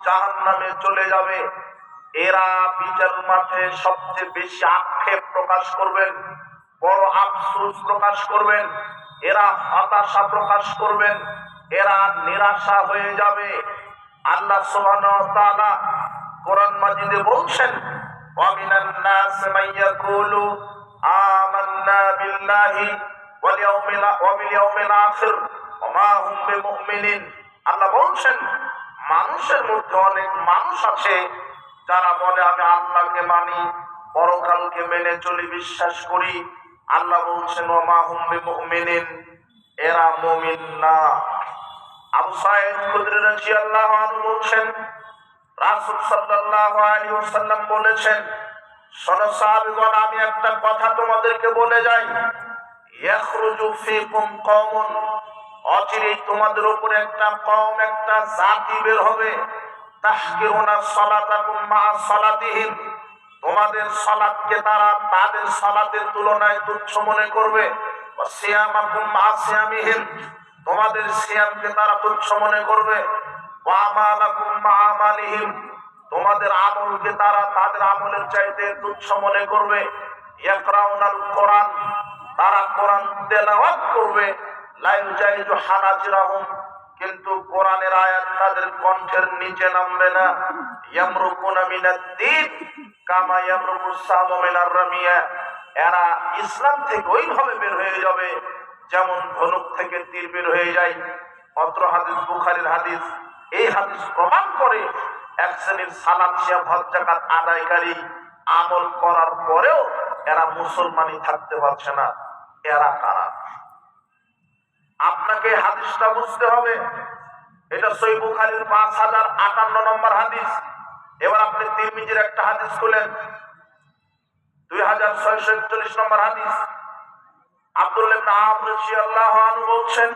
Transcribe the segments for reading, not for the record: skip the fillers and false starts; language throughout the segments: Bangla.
জাহান্নামে চলে যাবে। এরা বিচার মাঠে সবচেয়ে বেশি আক্ষেপ প্রকাশ করবেন, বড় আফসোস প্রকাশ করবেন, এরা হতাশা প্রকাশ করবেন, এরা নিরাশা হয়ে যাবে। আল্লাহ সুবহানাহু ওয়া তাআলা কোরআন মাজিদে বলছেন, ওয়া মিনান নাস মান ইয়াকুলু আমান্না বিল্লাহি ওয়াল ইয়াউমিল আখির ওয়া মা হুম বিমুমিনিন। আল্লাহ বলছেন, মানুষের মধ্যে অনেক মানুষ আছে যারা বলে আমি আল্লাহকে মানি, পরকালকে মেনে চলি, বিশ্বাস করি। আল্লাহ বলছেন ওয়া মা হুম বিমুমিনিন, এরা মুমিন না। আবু সাঈদ খুদরি রাদিয়াল্লাহু আনহু বলছেন, রাসূল সাল্লাল্লাহু আলাইহি ওয়াসাল্লাম বলেছেন, শোনো সাহাবীগণ, আমি একটা কথা তোমাদেরকে বলে যাই, ইয়াখরুজু ফীকুম কওমুন, অচিরেই তোমাদের উপরে একটা কওম, একটা জাতি বের হবে, তাহকিরুনা সালাতাকুম মা সালাতিহিম, তোমাদের সালাতকে তারা তাদের সালাতের তুলনায় তুচ্ছ মনে করবে, ওয়া সিয়ামাকুম মা সিয়ামিহিম, তোমাদের সিয়ামকে তারা তুচ্ছ মনে করবে, ওয়া আমালাকুম মা আমালিহিম, তোমাদের আমলকে তারা তাদের আমলের চাইতে তুচ্ছ মনে করবে। ইয়াকরাউনাল কোরআন, তারা কোরআন তেলাওয়াত করবে, লা ইউজাইজু হানাজিরাহুম, কিন্তু কোরআনের আয়াত তাদের কণ্ঠের নিচে নামবে না। ইয়ামরুকুনা মিনাদ-দ্বীন কামা ইয়ামরুকুস সামু মিনার রামিয়া, এরা ইসলাম থেকে ওইভাবে বের হয়ে যাবে যেমন ধনুক থেকে তীর বের হয়ে যায়। অত্র হাদিস বুখারীর হাদিস। এই হাদিস প্রমাণ করে এক শ্রেণীর সালাত শিয়া হজ যাকাত আদায়কারী আমল করার পরেও এরা মুসলমানই থাকতে পারছে না। এরা কারা? আপনাকে হাদিসটা বুঝতে হবে। এটা সহিহ বুখারীর 5058 নম্বর হাদিস। এবার আপনি তিরমিজির একটা হাদিস খুলেন, 2641 নম্বর হাদিস। আব্দুল্লাহ ইবনে আমর রাদিয়াল্লাহু আনহু বলছেন,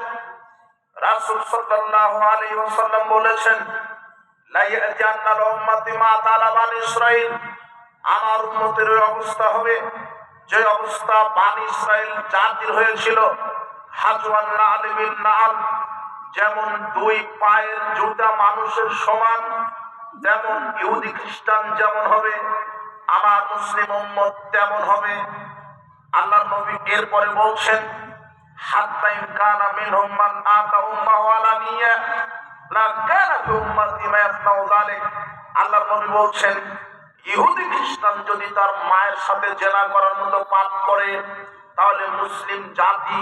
রাসূল সাল্লাল্লাহু আলাইহি ওয়াসাল্লাম বলেছেন, লা ইয়াজান্নাল উম্মতি মা তালাবান ইসরাইল, আমার উম্মতের ওই অবস্থা হবে যে অবস্থা বানি ইসরাইল জাতির হয়েছিল। হাজওয়ান নাল বিন নাল, যেমন দুই পায়ের জুতা মানুষের সমান, তেমন ইহুদি খ্রিস্টান যেমন হবে, আমার মুসলিম উম্মত তেমন হবে। আল্লাহর নবী এরপরে বলছেন, হাত্তা ইন কানা মিনহুম মান আতা উম্মাহু আলানিয়া লা কানা ফি উম্মতি মা ইয়াসনাউ যালিক। আল্লাহর নবী বলছেন, ইহুদি খ্রিস্টান যদি তার মায়ের সাথে জেনা করার মতো পাপ করে, তাহলে মুসলিম জাতি,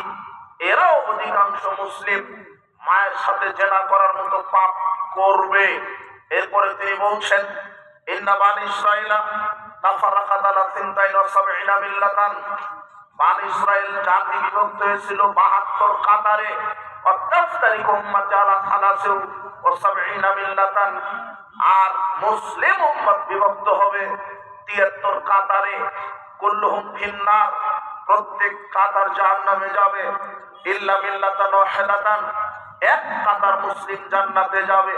এরাও অধিকাংশ মুসলিম, মায়ের সাথে জেনা করার মতো পাপ করবে। এরপরে তিনি বলছেন, ইন্না বানি ইসরাঈলা তাফাররাকাত আলা 72 মিল্লাতান, বানি ইসরাইল জাতি বিভক্ত হয়েছিল 72 কাতারে। ওয়াতাফতারিকু উম্মতি আলা 73 মিল্লাতান, আর মুসলিম উম্মত বিভক্ত হবে 73 কাতারে। কুল্লুহুম ফিন্নার, প্রত্যেক কাতার জাহান্নামে যাবে। ইল্লা মিল্লাতান ওয়াহিদাতান, এক কাতার মুসলিম জান্নাতে যাবে।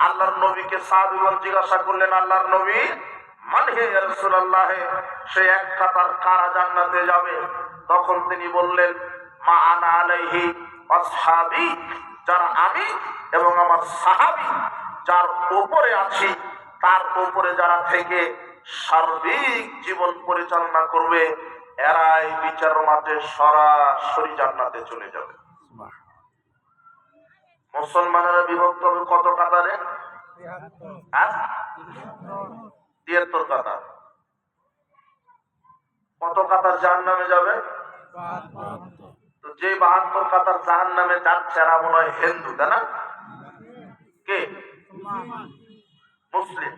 আল্লাহর নবীকে সাহাবীগণ জিজ্ঞাসা করলেন, আল্লাহর নবী, মান হে ইয়া রাসূলুল্লাহ, সে এক কাতার কারা জান্নাতে যাবে? তখন তিনি বললেন, মা আনা আলাইহি আসহাবী, যারা আমি এবং আমার সাহাবী যার উপরে আছি, তার উপরে যারা থেকে সার্বিক জীবন পরিচালনা করবে, এরাই বিচার মাঠে সরাসরি জান্নাতে চলে যাবে। মুসলমানেরা বিভক্ত হবে কত কাতারে? 73 কাতার। কত কাতার জাহান্নামে যাবে? তো যে 72 কাতার জাহান্নামে যাচ্ছে, এরা মনে হয় হিন্দু, তাই না? কে? মুসলিম।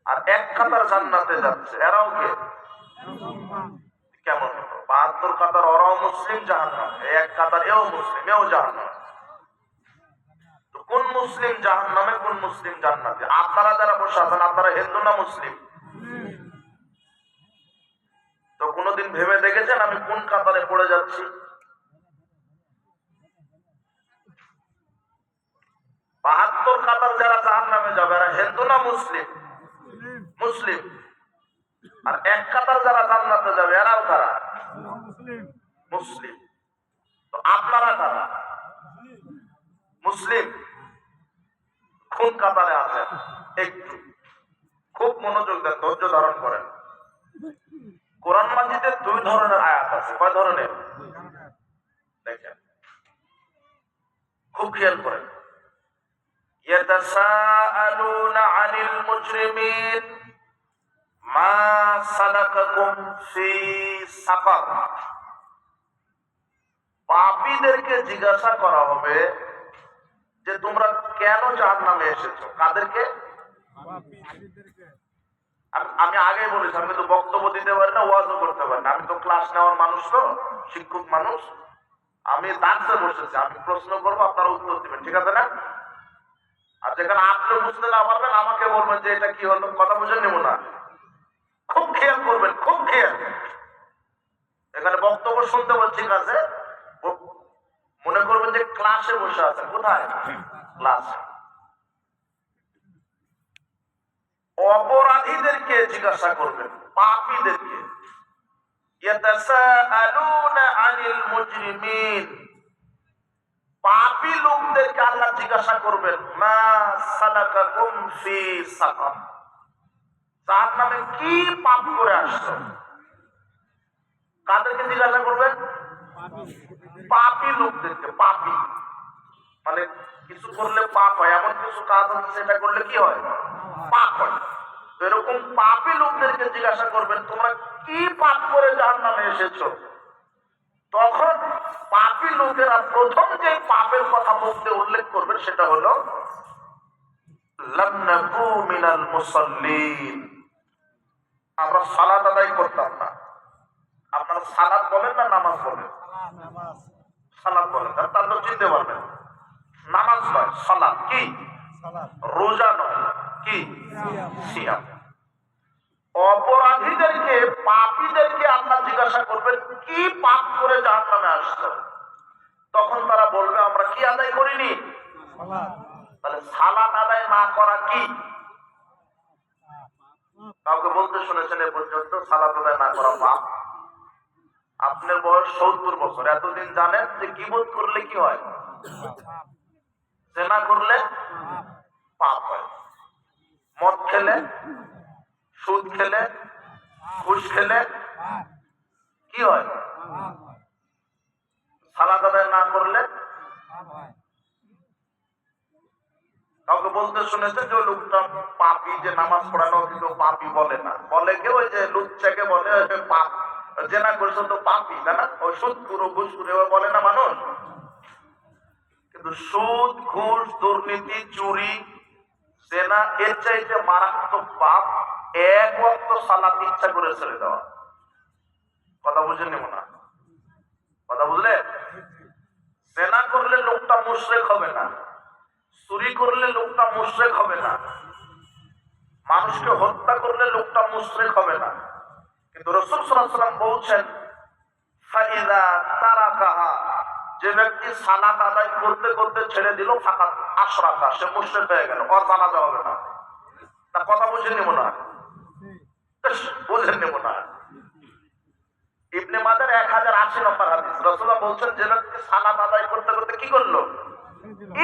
আর এক কাতার জান্নাতে যাচ্ছে, এরাও কে? কেমন? 72 কাতার ওরাও মুসলিম, জাহান্নাম। এক কাতার এও মুসলিম, এও জাহান্নাম। কোন মুসলিম জাহান্নামে, কোন মুসলিম জান্নাতে? আপনারা যারা বসে আছেন, আপনারা হিন্দু না মুসলিম? তো কোনদিন ভেবে দেখেছেন আমি কোন কাতারে পড়ে যাচ্ছি? 72 কাতার যারা জাহান্নামে যাবে, এরা হিন্দু না মুসলিম? মুসলিম। আর এক কাতার যারা জান্নাতে যাবে, এরাও কারা? মুসলিম। তো আপনারা কারা? মুসলিম। কোন কাতারে আছেন একটু খুব মনোযোগ দেন, ধৈর্য ধারণ করেন। কোরআন মাজিদে দুই ধরনের আয়াত আছে। কয় ধরনের? দেখেন, খুব খেয়াল করেন। ইয়াতাসাআলুনা আনিল মুজরিমিন মা সালাকাকুম ফি সাকার। পাপীদেরকে জিজ্ঞাসা করা হবে যে তোমরা কেন জাহান্নামে এসেছো। কাদেরকে? আমি আগে বলেছি, আমি তো বক্তব্য দিতে পারি না, ওয়াজও করতে পারি না। আমি তো ক্লাস নেওয়ার মানুষ, তো শিক্ষক মানুষ। আমি দাঁড়তে বসেছি, আমি প্রশ্ন করবো, আপনারা উত্তর দিবেন, ঠিক আছে না? আর যেখানে আপনি বুঝতে না পারবেন আমাকে বলবেন যে এটা কি হলো, কথা বুঝে নেব না। খুব খেয়াল করবেন, খুব খেয়াল। এখানে বক্তব্য শুনতে বলছি, ঠিক আছে, মনে করবেন যে ক্লাসে বসে আছেন। কোথায়? ক্লাসে। অপরাধীদেরকে জিজ্ঞাসা করবেন, পাপীদেরকে। ইয়াতাসাআলুনা আনিল মুজরিমিন, পাপী লোকদেরকে আল্লাহ জিজ্ঞাসা করবেন, মা সালাকাকুম ফি সাকার, জাহান্নামে কি পাপ করে আসছো। কাদেরকে জিজ্ঞাসা করবেন? পাপী লোকদেরকে। পাপী মানে কিছু করলে পাপ হয়, এমন কিছু কাজ আছে সেটা করলে কি হয়? পাপ হয়। এরকম পাপী লোকদেরকে জিজ্ঞাসা করবেন, তোমরা কি পাপ করে জাহান্নামে এসেছো। তখন পাপী লোকেরা প্রথম যে পাপের কথা বলতে উল্লেখ করবেন সেটা হলো লাম নাকু মিনাল মুসাল্লিন, আমরা সালাত আদায় করতাম না। আপনারা সালাত বলেন না নামাজ বলেন? সালাত বলেন, তাহলে চিনতে পারবেন। নামাজ নয়, সালাত। কি? রোজা নয়, কি? সিয়াম। অপরাধীদেরকে, পাপীদেরকে আল্লাহ জিজ্ঞাসা করবেন কি পাপ করে জাহান্নামে আসছো। তখন তারা বলবে আমরা কি আদায় করিনি। তাহলে সালাত আদায় না করা কি? কাউকে বলতে শুনেছেন এ পর্যন্ত সালাত আদায় না করা পাপ? আপনার বয়স 70 বছর, এতদিন জানেন যে গীবত করলে কি হয়? জেনা করলে পাপ হয়, মদ খেলে, সুদ খেলে, ঘুষ খেলে কি হয়? সালাত আদায় না করলে। কাউকে বলতে শুনেছে যে লোকটা পাপী, যে নামাজ পড়ানো কিন্তু পাপী বলে না। বলে কেউ ওই যে লুচ্চাকে বলে পাপ, জেনা করছে তো পাপী, তাই না? ওই সুদ খুর, ঘুষ খুর বলে না মানুষ। কিন্তু সুদ, ঘুষ, দুর্নীতি, চুরি, জেনা এর চাইতে মারাত্মক পাপ এক ওয়াক্ত সালাত ইচ্ছা করে ছেড়ে দেওয়া। কথা বুঝে নেব না? কথা বুঝলে? জেনা করলে লোকটা মুশরিক হবে না, চুরি করলে লোকটা মুশরিক হবে না, মানুষকে হত্যা করলে লোকটা মুশরিক হবে না। কিন্তু রাসূল সাল্লাল্লাহু আলাইহি ওয়াসাল্লাম বলছেন ফাইদা তারাকাহা, যে ব্যক্তি সালাত আদায় করতে করতে ছেড়ে দিল, ফাকাত আশরাকা, সে মুশরিক হয়ে গেল, আর জানাজা হবে না। না কথা বুঝে নেব না? বুঝে নেব না? ইবনে মাজার 1080 নম্বর হাদিস, রাসূলুল্লাহ বলছেন যে ব্যক্তি সালাত আদায় করতে করতে কি করলো?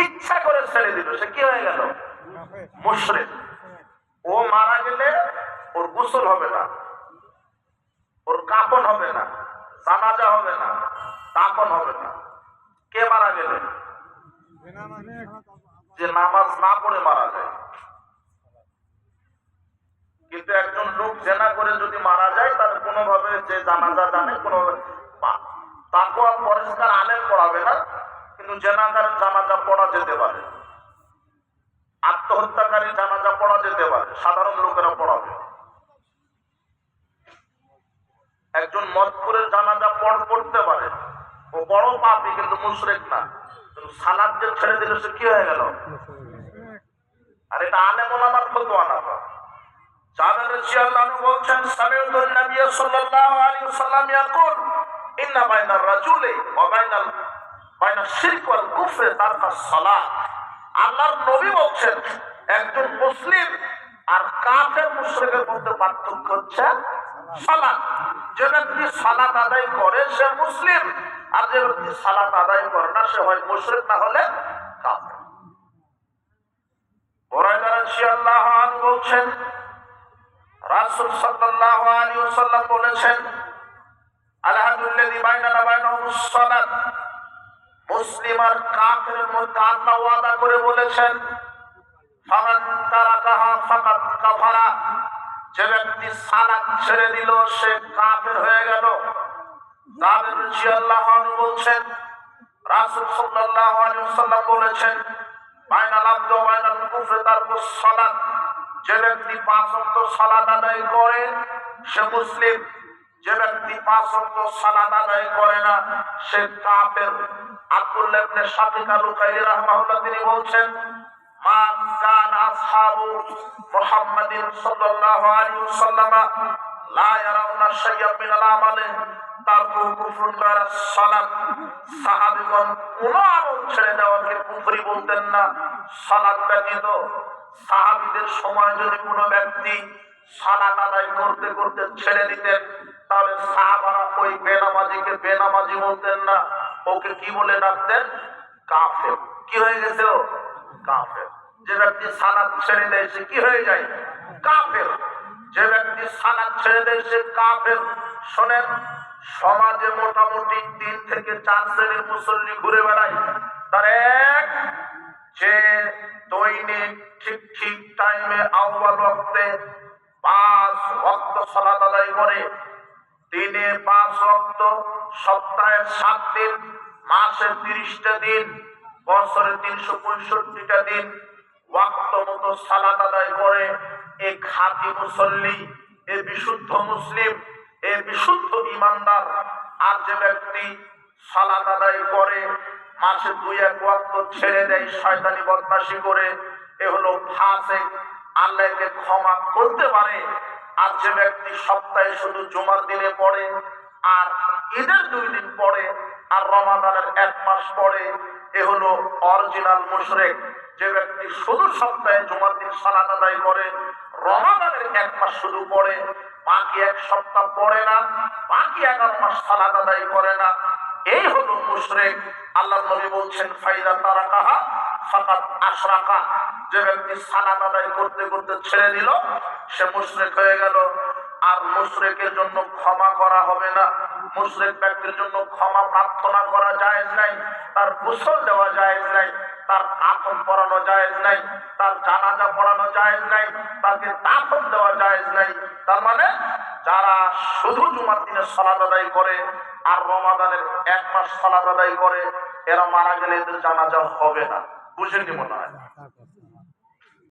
ইচ্ছা করে ছেড়ে দিল, সে কি হয়ে গেল? মুশরিক। ও মারা গেলে ওর গোসল হবে না, ওর কাফন হবে না, জানাজা হবে না, দাফন হবে না। কে মারা গেলে? যে নামাজ না পড়ে মারা যায়। কিন্তু একজন লোক জেনা করে যদি মারা যায়, তার কোনোভাবে যে জানাজা জানে, কোনোভাবে তাকওয়া পরিষ্কার আলেম পড়াবে না, কিন্তু জেনাকার জানাজা পড়া যেতে পারে, আত্মহত্যাকারী জানাজা পড়া যেতে পারে, সাধারণ লোকেরা পড়াবে। একজন মদখোরের জানাজা পড়তে পারে, ও বড় পাপী কিন্তু মুশরিক না, কিন্তু সালাত যে ছেড়ে দিল সে কি হয়ে গেল? আর এটা আলেম ওলামার ফতোয়া না। জাবের রাদিয়াল্লাহু আনহু বলছেন সামিউতু নবী সাল্লাল্লাহু আলাইহি ওয়াসাল্লাম ইয়াকুল ইন্না বাইনার রাজুলি ওয়া বাইনাশ শিরক ওয়াল কুফর তারকাস সালাত। আল্লাহর নবী বলছেন একজন মুসলিম আর কাফের মুশরিকের মধ্যে পার্থক্য হচ্ছে সালাত। যে ব্যক্তি সালাত আদায় করে সে মুসলিম, আর যে ব্যক্তি সালাত আদায় করে না সে হয় মুশরিক, না হলে কাফের। বলছেন, রাসূল সাল্লাল্লাহু আলাইহি ওয়াসাল্লাম বলেছেন, আলহামদুলিল্লাহি বাইনানা বাইনাহুমুস সালাত। মুসলিম আর কাফিরের মধ্যে আল্লাহ ওয়াদা করে বলেছেন, ফামান তারাকাহা ফাকাদ কাফারা। যে ব্যক্তি সালাত ছেড়ে দিল সে কাফের হয়ে গেল। জাবের রাদিয়াল্লাহু আনহু বলছেন, রাসূল সাল্লাল্লাহু আলাইহি ওয়াসাল্লাম বলেছেন, বাইনাল আবদি ওয়া বাইনাল কুফরি তারকুস সালাত। যে ব্যক্তি 5 ওয়াক্ত সালাত আদায় করে সে মুসলিম, যে ব্যক্তি 5 ওয়াক্ত সালাত আদায় করে না সে কাফের। আব্দুল্লাহ ইবনে শাকিক আল-রুকাইলি রাহমাহুল্লাহ তিনি বলছেন, মান কানা আসহাবু মুহাম্মাদিন সাল্লাল্লাহু আলাইহি ওয়াসাল্লাম লা ইয়ারাউনা শাইয়্যান মিনাল আমালি তারকু কুফরুন গায়রা সালাত। সাহাবীগণ কোন আমল ছেড়ে দেওয়াকে কুফরি বলতেন না, সালাত ব্যতীত। সাহাবীদের সময় যদি কোনো ব্যক্তি সালাত আদায় করতে করতে ছেড়ে দিতেন তাহলে সাহাবারা ওই বেনামাজিকে বেনামাজি বলতেন না, ওকে কি বলে ডাকতেন? কাফের। কি হয়ে গেছে ও? কাফের। যে ব্যক্তি সালাত ছেড়ে দেয় সে কি হয়ে যায়? কাফের। যে ব্যক্তি সালাত ছেড়ে দেয় সে কাফের। শোনেন, সমাজে মোটামুটি 3 থেকে 4 শ্রেণীর মুসল্লি ঘুরে বেড়ায়। তার এক, যে দৈনিক ঠিক ঠিক টাইমে আউয়াল ওয়াক্তে 5 ওয়াক্ত সালাত আদায় করে, দিনে 5 ওয়াক্ত, সপ্তাহে 7 দিন, মাসে 30টা দিন, বছরে 365টা দিন ওয়াক্ত মতো সালাত আদায় করে। এই খাঁটি মুসল্লি, এ বিশুদ্ধ মুসলিম, এ বিশুদ্ধ ইমানদার। আর যে ব্যক্তি সালাত আদায় করে মাসে 2-1 ওয়াক্ত ছেড়ে দেয় শয়তানি বদমাশি করে, এ হলো ফাসিক, আল্লাহকে ক্ষমা করতে পারে। আর যে ব্যক্তি সপ্তাহে শুধু জুমার দিনে পড়ে আর ঈদের 2 দিন পড়ে আর রমাদানের 1 মাস পড়ে, এ হলো অরিজিনাল মুশরিক। যে ব্যক্তি শুধু সপ্তাহে জুমার দিন সালাত আদায় করে, রমাদানের 1 মাস শুধু পড়ে, বাকি 1 সপ্তাহ পড়ে না, বাকি 11 মাস সালাত আদায় করে না, এই হলো মুশরিক। আল্লাহর নবী বলছেন, ফাইদা তারাকাহা ফাকাদ আশরাকা। যে ব্যক্তি সালাত আদায় করতে করতে ছেড়ে দিল সে মুশরিক হয়ে গেল। আর মুশরিকের জন্য ক্ষমা করা হবে না। মুশরিক ব্যক্তির জন্য ক্ষমা প্রার্থনা করা জায়েজ নাই, তার গোসল দেওয়া জায়েজ নাই, তার কাফন পরানো জায়েজ নাই, তার জানাজা পড়ানো জায়েজ নাই, তাকে দাফন দেওয়া জায়েজ নাই। তার মানে যারা শুধু জুমার দিনে সালাত আদায় করে আর রমাদানের 1 মাস সালাত আদায় করে, এরা মারা গেলে এদের জানাজা হবে না। বুঝেননি মনে হয়?